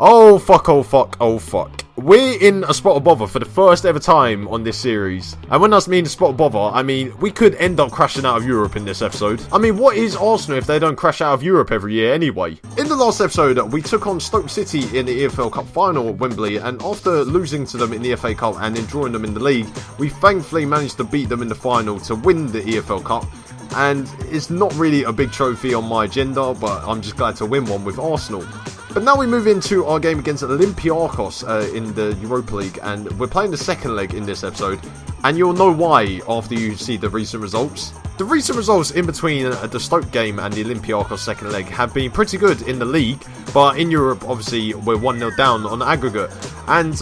Oh fuck, oh fuck, oh fuck. We're in a spot of bother for the first ever time on this series. And when I mean a spot of bother, I mean we could end up crashing out of Europe in this episode. I mean, what is Arsenal if they don't crash out of Europe every year anyway? In the last episode, we took on Stoke City in the EFL Cup final at Wembley, and after losing to them in the FA Cup and then drawing them in the league, we thankfully managed to beat them in the final to win the EFL Cup. And it's not really a big trophy on my agenda, but I'm just glad to win one with Arsenal. But now we move into our game against Olympiacos in the Europa League, and we're playing the second leg in this episode, and you'll know why after you see the recent results. The recent results in between the Stoke game and the Olympiacos second leg have been pretty good in the league, but in Europe, obviously, we're 1-0 down on aggregate. And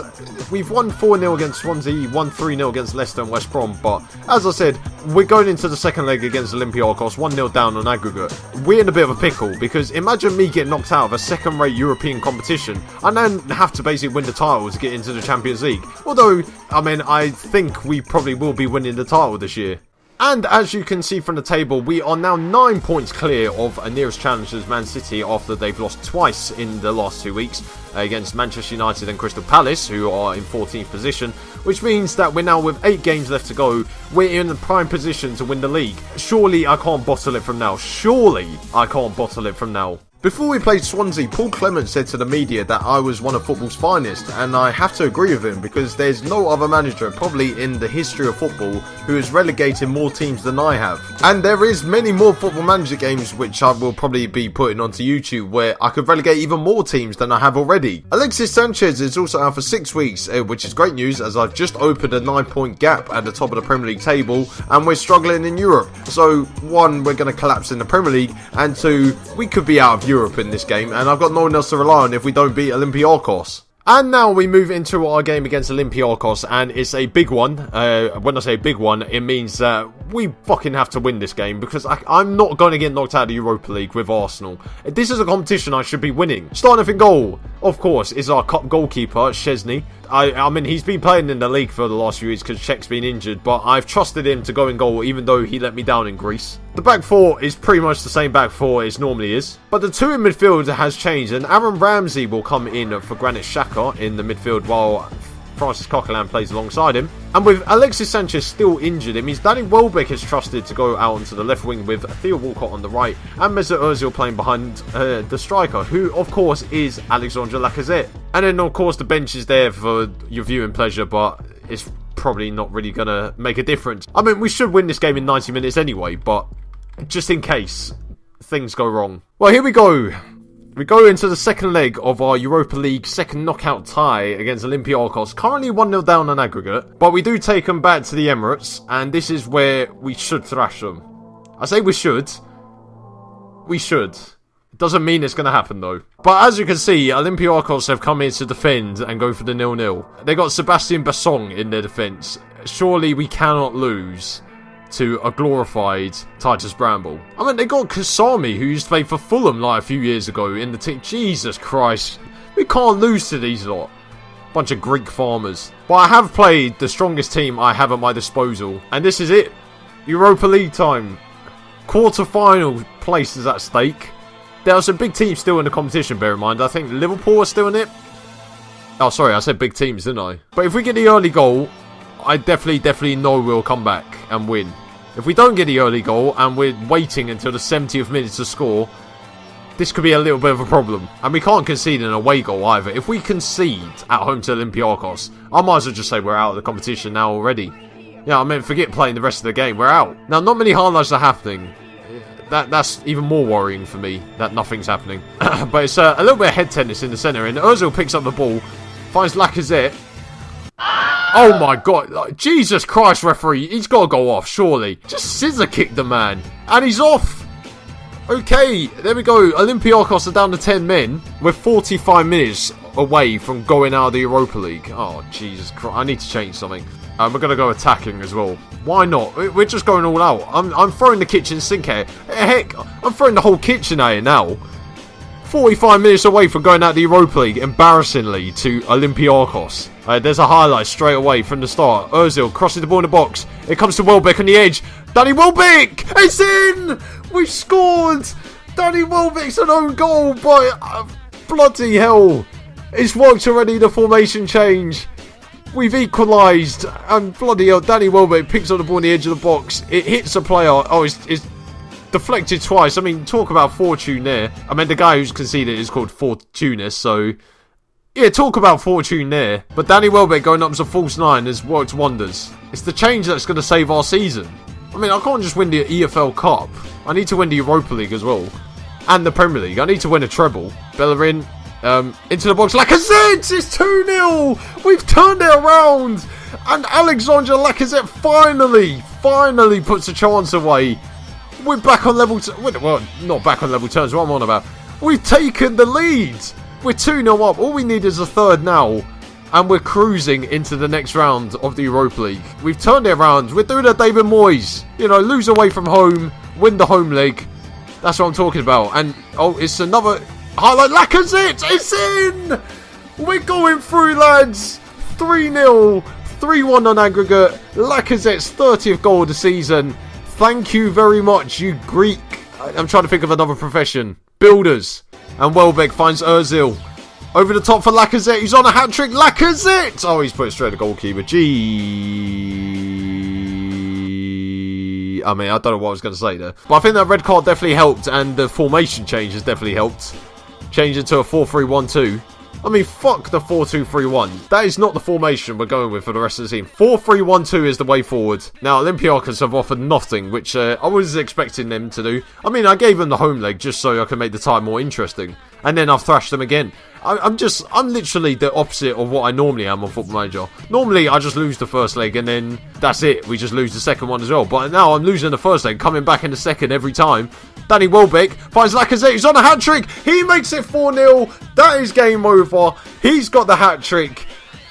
we've won 4-0 against Swansea, won 3-0 against Leicester and West Brom, but as I said, we're going into the second leg against Olympiacos 1-0 down on aggregate. We're in a bit of a pickle, because imagine me getting knocked out of a second-rate European competition, and then have to basically win the title to get into the Champions League. Although, I mean, I think we probably will be winning the title this year. And as you can see from the table, we are now 9 points clear of nearest challengers Man City after they've lost twice in the last 2 weeks against Manchester United and Crystal Palace, who are in 14th position, which means that we're now with 8 games left to go. We're in the prime position to win the league. Surely I can't bottle it from now. Surely I can't bottle it from now. Before we played Swansea, Paul Clement said to the media that I was one of football's finest, and I have to agree with him because there's no other manager probably in the history of football who has relegated more teams than I have. And there is many more Football Manager games which I will probably be putting onto YouTube where I could relegate even more teams than I have already. Alexis Sanchez is also out for 6 weeks, which is great news as I've just opened a 9-point gap at the top of the Premier League table and we're struggling in Europe. So 1, we're going to collapse in the Premier League, and 2, we could be out of Europe in this game, and I've got no one else to rely on if we don't beat Olympiacos. And now we move into our game against Olympiacos, and it's a big one. When I say big one, it means that we fucking have to win this game, because I'm not going to get knocked out of the Europa League with Arsenal. This is a competition I should be winning. Starting off in goal, of course, is our cup goalkeeper, Szczesny. I mean, he's been playing in the league for the last few weeks because Czech's been injured, but I've trusted him to go in goal even though he let me down in Greece. The back four is pretty much the same back four as normally is, but the 2 in midfield has changed, and Aaron Ramsey will come in for Granit Xhaka in the midfield while Francis Coquelin plays alongside him. And with Alexis Sanchez still injured, it means Danny Welbeck is trusted to go out onto the left wing with Theo Walcott on the right, and Mesut Ozil playing behind the striker, who of course is Alexandre Lacazette. And then of course the bench is there for your viewing pleasure, but it's probably not really going to make a difference. I mean, we should win this game in 90 minutes anyway, but just in case things go wrong. Well, here we go. We go into the second leg of our Europa League second knockout tie against Olympiacos. Currently 1-0 down on aggregate, but we do take them back to the Emirates, and this is where we should thrash them. I say we should. We should. It doesn't mean it's going to happen though. But as you can see, Olympiacos have come in to defend and go for the 0-0. They got Sebastian Bassong in their defence. Surely we cannot lose to a glorified Titus Bramble. I mean, they got Kasami, who used to play for Fulham like a few years ago in the team. Jesus Christ. We can't lose to these lot. Bunch of Greek farmers. But I have played the strongest team I have at my disposal. And this is it. Europa League time. Quarter-final place is at stake. There are some big teams still in the competition, bear in mind. I think Liverpool are still in it. Oh, sorry, I said big teams, didn't I? But if we get the early goal, I definitely know we'll come back and win. If we don't get the early goal and we're waiting until the 70th minute to score, this could be a little bit of a problem. And we can't concede an away goal either. If we concede at home to Olympiacos, I might as well just say we're out of the competition now already. Yeah, I mean, forget playing the rest of the game. We're out. Now, not many highlights are happening. That's even more worrying for me, that nothing's happening. But it's a little bit of head tennis in the centre, and Ozil picks up the ball, finds Lacazette. Oh my god, Jesus Christ, referee, he's got to go off, surely. Just scissor kick the man, and he's off. Okay, there we go. Olympiacos are down to 10 men. We're 45 minutes away from going out of the Europa League. Oh, Jesus Christ, I need to change something. We're going to go attacking as well. Why not? We're just going all out. I'm throwing the kitchen sink here. Heck, I'm throwing the whole kitchen at it now. 45 minutes away from going out of the Europa League, embarrassingly, to Olympiacos. There's a highlight straight away from the start. Ozil crosses the ball in the box. It comes to Welbeck on the edge. Danny Welbeck! It's in! We've scored! Danny Welbeck's an own goal, boy. Bloody hell. It's worked already, the formation change. We've equalised. And bloody hell, Danny Welbeck picks up the ball on the edge of the box. It hits a player. Oh, it's deflected twice. I mean, talk about fortune there. I mean, the guy who's conceded is called Fortunis, so... Yeah, talk about fortune there. But Danny Welbeck going up as a false 9 has worked wonders. It's the change that's going to save our season. I mean, I can't just win the EFL Cup. I need to win the Europa League as well. And the Premier League. I need to win a treble. Bellerin, into the box. Lacazette! It's 2-0! We've turned it around! And Alexandre Lacazette finally puts a chance away. We're back on level... Well, not back on level terms. What am I on about? We've taken the lead! We're 2-0 up. All we need is a third now. And we're cruising into the next round of the Europa League. We've turned it around. We're doing a David Moyes. You know, lose away from home. Win the home leg. That's what I'm talking about. And, oh, it's another highlight. Lacazette! It's in! We're going through, lads. 3-0. 3-1 on aggregate. Lacazette's 30th goal of the season. Thank you very much, you Greek. I'm trying to think of another profession. Builders. And Welbeck finds Ozil. Over the top for Lacazette. He's on a hat-trick. Lacazette! Oh, he's put it straight to goalkeeper. I mean, I don't know what I was going to say there. But I think that red card definitely helped. And the formation change has definitely helped. Change it to a 4-3-1-2. I mean, fuck the 4-2-3-1. That is not the formation we're going with for the rest of the team. 4-3-1-2 is the way forward. Now, Olympiacos have offered nothing, which I was expecting them to do. I mean, I gave them the home leg just so I can make the tie more interesting. And then I've thrashed them again. I'm literally the opposite of what I normally am on Football Manager. Normally, I just lose the first leg and then that's it. We just lose the second one as well. But now I'm losing the first leg, coming back in the second every time. Danny Welbeck finds Lacazette. He's on a hat-trick. He makes it 4-0. That is game over. He's got the hat-trick.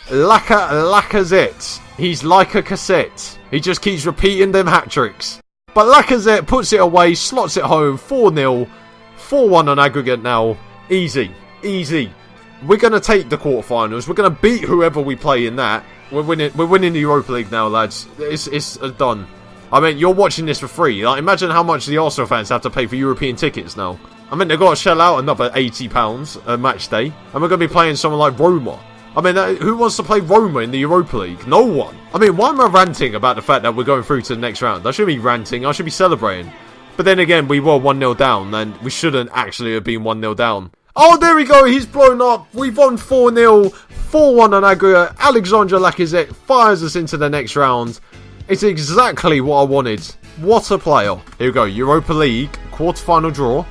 Lacazette. He's like a cassette. He just keeps repeating them hat-tricks. But Lacazette puts it away, slots it home. 4-0. 4-1 on aggregate now. Easy. We're going to take the quarterfinals. We're going to beat whoever we play in that. We're winning the Europa League now, lads. It's done. I mean, you're watching this for free. Like, imagine how much the Arsenal fans have to pay for European tickets now. I mean, they've got to shell out another £80 a match day. And we're going to be playing someone like Roma. I mean, who wants to play Roma in the Europa League? No one. I mean, why am I ranting about the fact that we're going through to the next round? I shouldn't be ranting. I should be celebrating. But then again, we were 1-0 down. And we shouldn't actually have been 1-0 down. Oh, there we go. He's blown up. We've won 4-0. 4-1 on aggregate. Alexandre Lacazette fires us into the next round. It's exactly what I wanted. What a player. Here we go. Europa League, quarterfinal draw.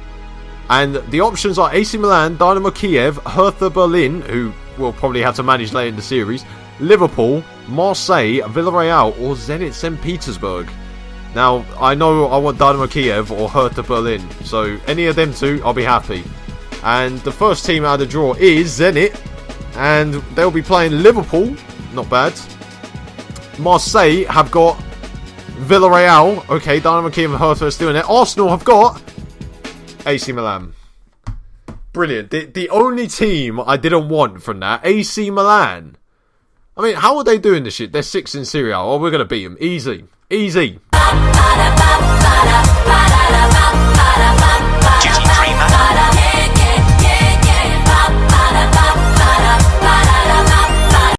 And the options are AC Milan, Dynamo Kiev, Hertha Berlin, who we'll probably have to manage later in the series, Liverpool, Marseille, Villarreal, or Zenit St. Petersburg. Now, I know I want Dynamo Kiev or Hertha Berlin. So, any of them two, I'll be happy. And the first team out of the draw is Zenit. And they'll be playing Liverpool. Not bad. Marseille have got Villarreal. Okay, Dynamo Kiev and Hertha are still in there. Arsenal have got AC Milan. Brilliant. The only team I didn't want from that, AC Milan. I mean, how are they doing this shit? They're 6th in Serie A. Oh, we're going to beat them. Easy.